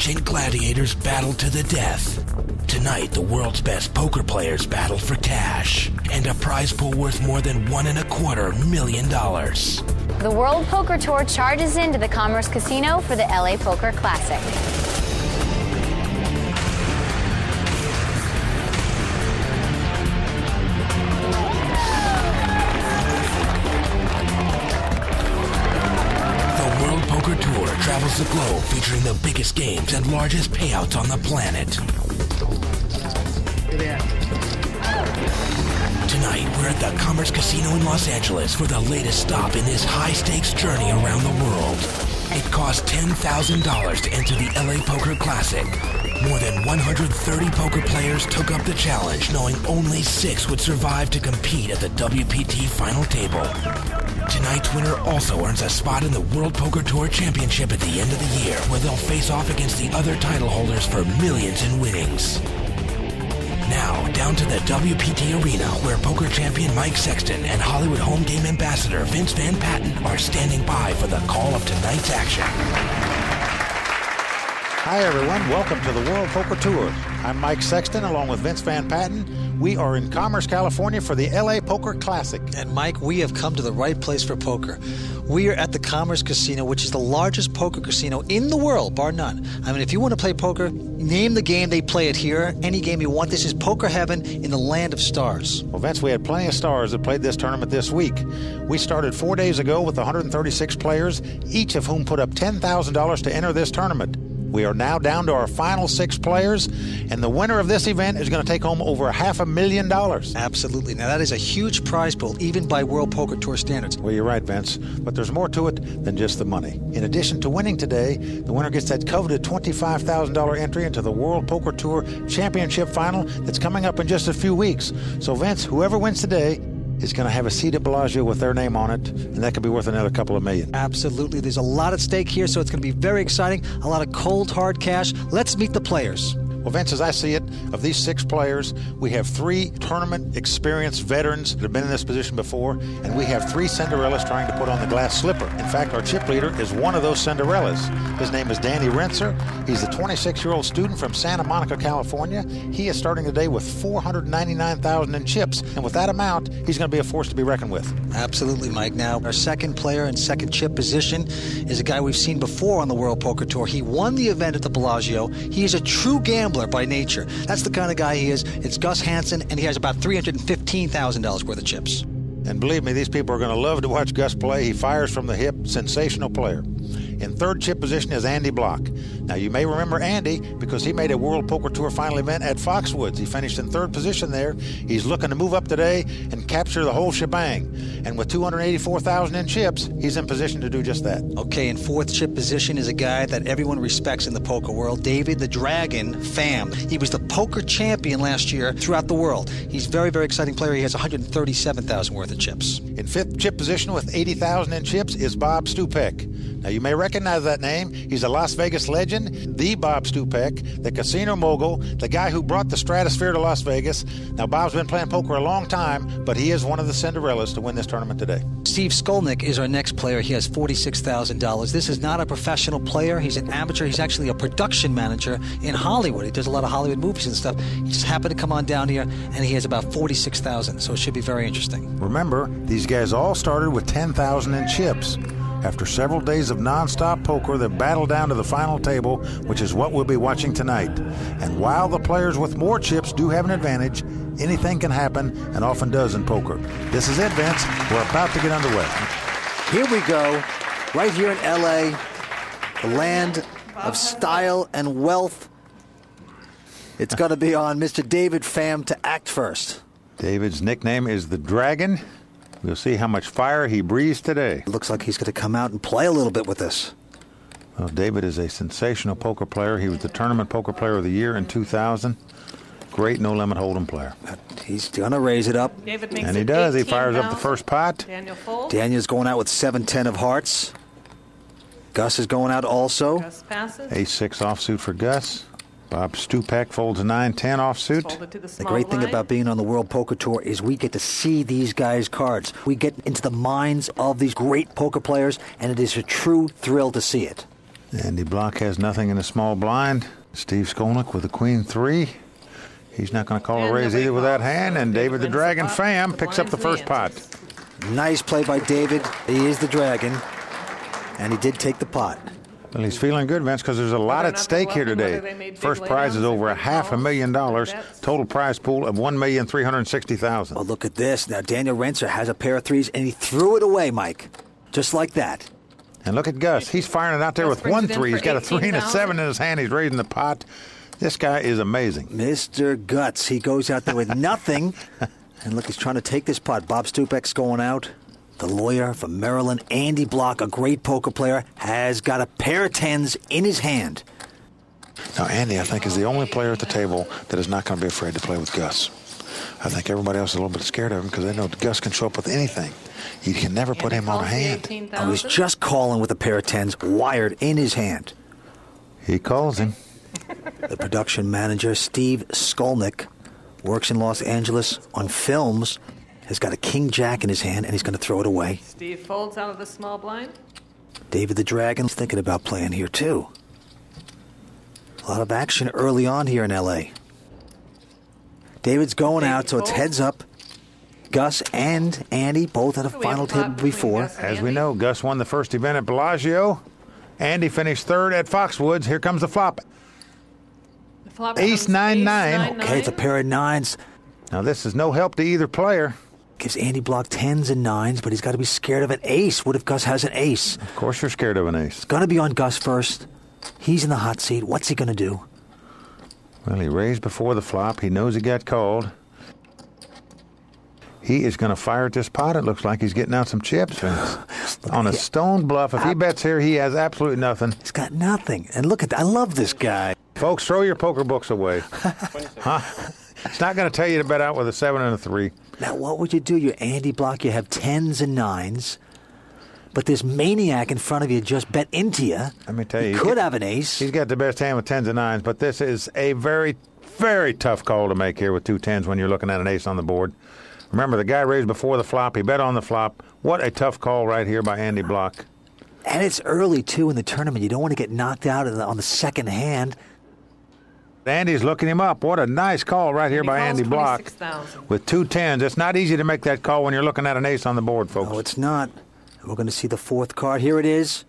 ancient gladiators battled to the death. Tonight, the world's best poker players battle for cash and a prize pool worth more than $1.25 million. The World Poker Tour charges into the Commerce Casino for the LA Poker Classic. The World Poker Tour travels the globe featuring the biggest games and largest payouts on the planet. Tonight, we're at the Commerce Casino in Los Angeles for the latest stop in this high-stakes journey around the world. It costs $10,000 to enter the LA Poker Classic. More than 130 poker players took up the challenge, knowing only 6 would survive to compete at the WPT final table. Tonight's winner also earns a spot in the World Poker Tour Championship at the end of the year, where they'll face off against the other title holders for millions in winnings. Now, down to the WPT Arena, where poker champion Mike Sexton and Hollywood home game ambassador Vince Van Patten are standing by for the call of tonight's action. Hi, everyone. Welcome to the World Poker Tour. I'm Mike Sexton, along with Vince Van Patten. We are in Commerce, California for the LA Poker Classic. And Mike, we have come to the right place for poker. We are at the Commerce Casino, which is the largest poker casino in the world, bar none. I mean, if you want to play poker, name the game, they play it here. Any game you want. This is poker heaven in the land of stars. Well, Vince, we had plenty of stars that played this tournament this week. We started 4 days ago with 136 players, each of whom put up $10,000 to enter this tournament. We are now down to our final 6 players, and the winner of this event is going to take home over $500,000. Absolutely. Now, that is a huge prize pool, even by World Poker Tour standards. Well, you're right, Vince, but there's more to it than just the money. In addition to winning today, the winner gets that coveted $25,000 entry into the World Poker Tour Championship Final that's coming up in just a few weeks. So, Vince, whoever wins today is going to have a seat at Bellagio with their name on it, and that could be worth another couple of million. Absolutely. There's a lot at stake here, so it's going to be very exciting. A lot of cold, hard cash. Let's meet the players. Well, Vince, as I see it, of these 6 players, we have 3 tournament experienced veterans that have been in this position before, and we have 3 Cinderellas trying to put on the glass slipper. In fact, our chip leader is one of those Cinderellas. His name is Danny Renser. He's a 26-year-old student from Santa Monica, California. He is starting the day with $499,000 in chips, and with that amount, he's going to be a force to be reckoned with. Absolutely, Mike. Now, our second player in second chip position is a guy we've seen before on the World Poker Tour. He won the event at the Bellagio. He is a true gambler by nature. That's the kind of guy he is. It's Gus Hansen, and he has about $315,000 worth of chips. And believe me, these people are going to love to watch Gus play. He fires from the hip, sensational player. In third chip position is Andy Block. Now, you may remember Andy because he made a World Poker Tour final event at Foxwoods. He finished in third position there. He's looking to move up today and capture the whole shebang. And with $284,000 in chips, he's in position to do just that. Okay, in fourth chip position is a guy that everyone respects in the poker world, David the Dragon Pham. He was the poker champion last year throughout the world. He's a very, very exciting player. He has $137,000 worth of chips. In fifth chip position with $80,000 in chips is Bob Stupek. Now, you may recognize that name. He's a Las Vegas legend, the Bob Stupek, the casino mogul, the guy who brought the stratosphere to Las Vegas. Now, Bob's been playing poker a long time, but he is one of the Cinderellas to win this tournament today. Steve Skolnick is our next player. He has $46,000. This is not a professional player. He's an amateur. He's actually a production manager in Hollywood. He does a lot of Hollywood movies and stuff. He just happened to come on down here, and he has about $46,000, so it should be very interesting. Remember, these guys all started with $10,000 in chips. After several days of non-stop poker, they battled down to the final table, which is what we'll be watching tonight. And while the players with more chips do have an advantage, anything can happen, and often does in poker. This is it, Vince. We're about to get underway. Here we go, right here in LA, the land of style and wealth. It's going to be on Mr. David Pham to act first. David's nickname is the Dragon. We'll see how much fire he breathes today. It looks like he's going to come out and play a little bit with us. Well, David is a sensational poker player. He was the Tournament Poker Player of the Year in 2000. Great no-limit hold'em player. He's going to raise it up. David makes and he does. He fires up the first pot. Daniel's going out with 7-10 of hearts. Gus is going out also. Gus passes. Ace-6 offsuit for Gus. Bob Stupek folds a 9-10 offsuit. The great thing about being on the World Poker Tour is we get to see these guys' cards. We get into the minds of these great poker players, and it is a true thrill to see it. Andy Block has nothing in the small blind. Steve Skolnick with the queen 3. He's not going to call a raise either with that hand, and David the Dragon Pham picks up the first pot. Nice play by David. He is the Dragon, and he did take the pot. Well, he's feeling good, Vince, because there's a lot at stake here today. First prize is over $500,000. Total prize pool of $1,360,000. Oh, look at this. Now, Daniel Renser has a pair of 3s, and he threw it away, Mike. Just like that. And look at Gus. He's firing it out there with 1 3. He's got a 3 and a 7 in his hand. He's raising the pot. This guy is amazing. Mr. Guts. He goes out there with nothing. And look, he's trying to take this pot. Bob Stupek's going out. The lawyer from Maryland, Andy Block, a great poker player, has got a pair of 10s in his hand. Now, Andy, I think, is the only player at the table that is not going to be afraid to play with Gus. I think everybody else is a little bit scared of him because they know Gus can show up with anything. You can never put him on a hand. I was just calling with a pair of 10s wired in his hand. He calls him. The production manager, Steve Skolnick, works in Los Angeles on films, has got a king jack in his hand, and he's going to throw it away. Steve folds out of the small blind. David the Dragon's thinking about playing here, too. A lot of action early on here in L.A. David's going out, so it's heads up. Gus and Andy both at a final table before. As we know, Gus won the first event at Bellagio. Andy finished 3rd at Foxwoods. Here comes the flop. Ace 9-9. Okay, it's a pair of 9s. Now, this is no help to either player. Gives Andy Block 10s and 9s, but he's got to be scared of an ace. What if Gus has an ace? Of course you're scared of an ace. It's going to be on Gus first. He's in the hot seat. What's he going to do? Well, he raised before the flop. He knows he got called. He is going to fire at this pot. It looks like he's getting out some chips. On a stone bluff, if he bets here, he has absolutely nothing. He's got nothing. And look at that. I love this guy. Folks, throw your poker books away. Huh? It's not going to tell you to bet out with a 7 and a 3. Now, what would you do? You're Andy Block. You have 10s and 9s. But this maniac in front of you just bet into you. Let me tell you. He could have an ace. He's got the best hand with 10s and 9s, but this is a very, very tough call to make here with 2 10s when you're looking at an ace on the board. Remember, the guy raised before the flop. He bet on the flop. What a tough call right here by Andy Block. And it's early, too, in the tournament. You don't want to get knocked out on the second hand. Andy's looking him up. What a nice call right here by Andy Block. With 2 10s. It's not easy to make that call when you're looking at an ace on the board, folks. No, it's not. We're going to see the 4th card. Here it is.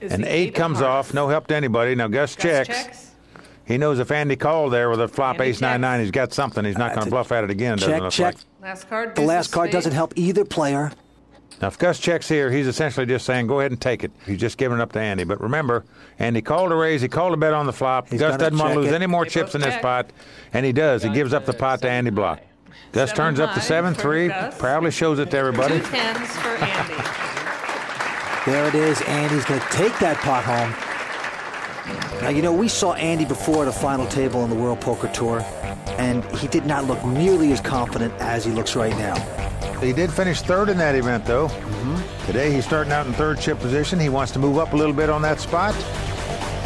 An 8 comes off. No help to anybody. Now Gus checks. He knows if Andy called there with a flop ace 9-9, he's got something. He's not going to bluff at it again. Check. Last card. The last card doesn't help either player. Now, if Gus checks here, he's essentially just saying, go ahead and take it. He's just giving it up to Andy. But remember, Andy called a raise. He called a bet on the flop. Gus doesn't want to lose any more chips in this pot. And he does. He gives up the pot to Andy Block. Gus turns up the 7-3. Proudly shows it to everybody. 2 10s for Andy. There it is. Andy's going to take that pot home. Now, you know, we saw Andy before at a final table on the World Poker Tour, and he did not look nearly as confident as he looks right now. He did finish 3rd in that event, though. Today, he's starting out in 3rd chip position. He wants to move up a little bit on that spot.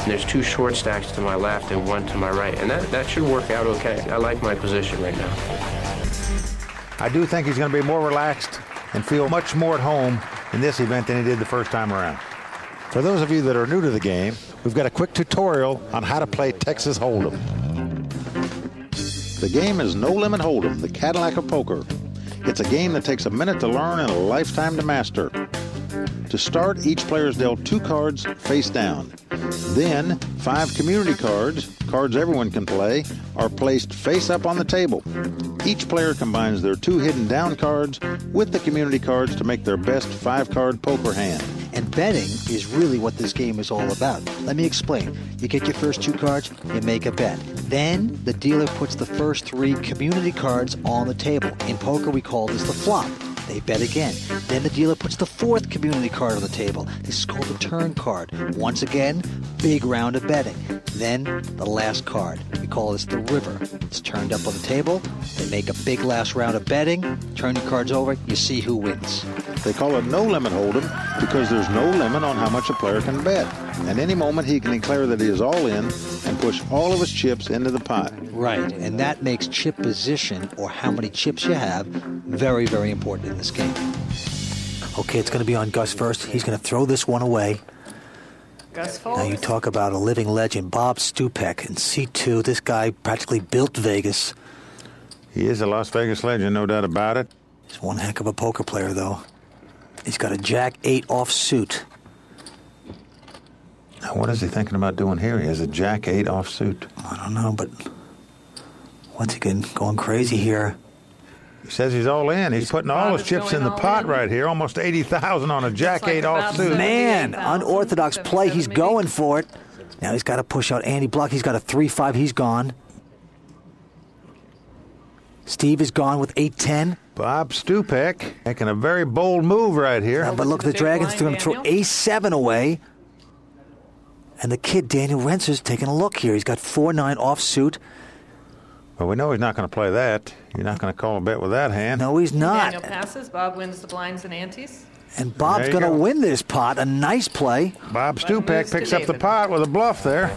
There's 2 short stacks to my left and 1 to my right, and that should work out okay. I like my position right now. I do think he's going to be more relaxed and feel much more at home in this event than he did the first time around. For those of you that are new to the game, we've got a quick tutorial on how to play Texas Hold'em. The game is No Limit Hold'em, the Cadillac of poker. It's a game that takes a minute to learn and a lifetime to master. To start, each player is dealt 2 cards face down. Then, 5 community cards, cards everyone can play, are placed face up on the table. Each player combines their 2 hidden down cards with the community cards to make their best 5-card poker hand. And betting is really what this game is all about. Let me explain. You get your first 2 cards, you make a bet. Then the dealer puts the first 3 community cards on the table. In poker, we call this the flop. They bet again. Then the dealer puts the 4th community card on the table. This is called the turn card. Once again, big round of betting. Then the last card. We call this the river. It's turned up on the table. They make a big last round of betting. Turn your cards over. You see who wins. They call it No Limit Hold'em because there's no limit on how much a player can bet. At any moment, he can declare that he is all in and push all of his chips into the pot. Right, and that makes chip position, or how many chips you have, very, very important in this game. Okay, it's going to be on Gus first. He's going to throw this one away. Gus folds. Now you talk about a living legend, Bob Stupek in C2. This guy practically built Vegas. He is a Las Vegas legend, no doubt about it. He's one heck of a poker player, though. He's got a Jack-8 offsuit. Now, what is he thinking about doing here? He has a Jack-8 offsuit. I don't know, but once again, going crazy here. He says he's all in. He's putting all his chips in the pot right here. Almost 80,000 on a Jack-8 offsuit. Man, unorthodox play. He's going for it. Now he's got to push out Andy Block. He's got a 3-5. He's gone. Steve is gone with 8-10. Bob Stupek making a very bold move right here. But look, the Dragons are going to throw Ace-7 away. And the kid, Daniel Rentzer's taking a look here. He's got 4-9 offsuit. Well, we know he's not going to play that. You're not going to call a bet with that hand. No, he's not. Daniel passes. Bob wins the blinds and antes. And Bob's going to win this pot. A nice play. Bob Stupek picks up the pot with a bluff there.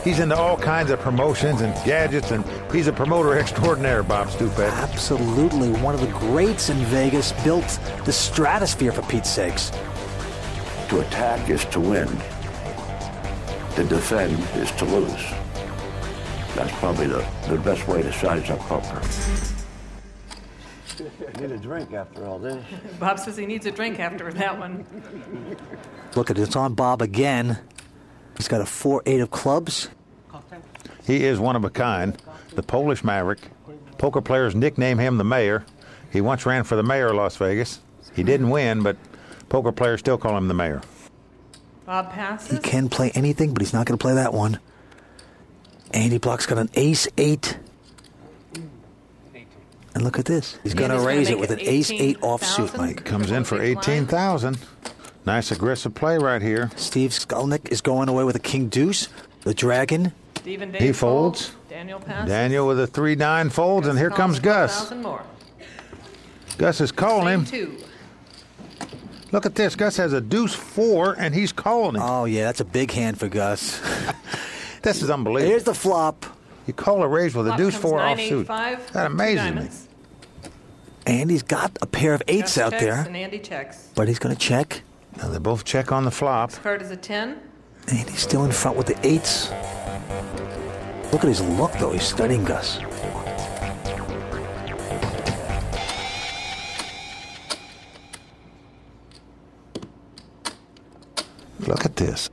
He's into all kinds of promotions and gadgets, and he's a promoter extraordinaire, Bob Stupek. Absolutely. One of the greats in Vegas. Built the stratosphere, for Pete's sakes. To attack is to win. To defend is to lose. That's probably the best way to size up poker. Need a drink after all this. Bob says he needs a drink after that one. Look at it. It's on Bob again. He's got a 4-8 of clubs. He is one of a kind, the Polish Maverick. Poker players nickname him the Mayor. He once ran for the mayor of Las Vegas. He didn't win, but poker players still call him the Mayor. Bob passes. He can play anything, but he's not going to play that one. Andy Block's got an Ace-8. And look at this. He's going to raise it with an Ace-8 offsuit, Mike. Comes in for 18,000. Nice aggressive play right here. Steve Skolnick is going away with a King-Deuce. The Dragon. Steve and Dave He folds. Daniel passes. Daniel with a 3-9 folds, and here comes Gus. More. Gus is calling him. Two. Look at this. Gus has a Deuce-4, and he's calling him. Oh, yeah, that's a big hand for Gus. This is unbelievable. Here's the flop. You call a raise with a Deuce-4 offsuit. 9-8-5, That amazes me. Andy's got a pair of 8s Gus out checks there. And Andy checks. But he's going to check. Now they both check on the flop. This card is a 10. And he's still in front with the 8s. Look at his look, though. He's studying Gus. Look at this.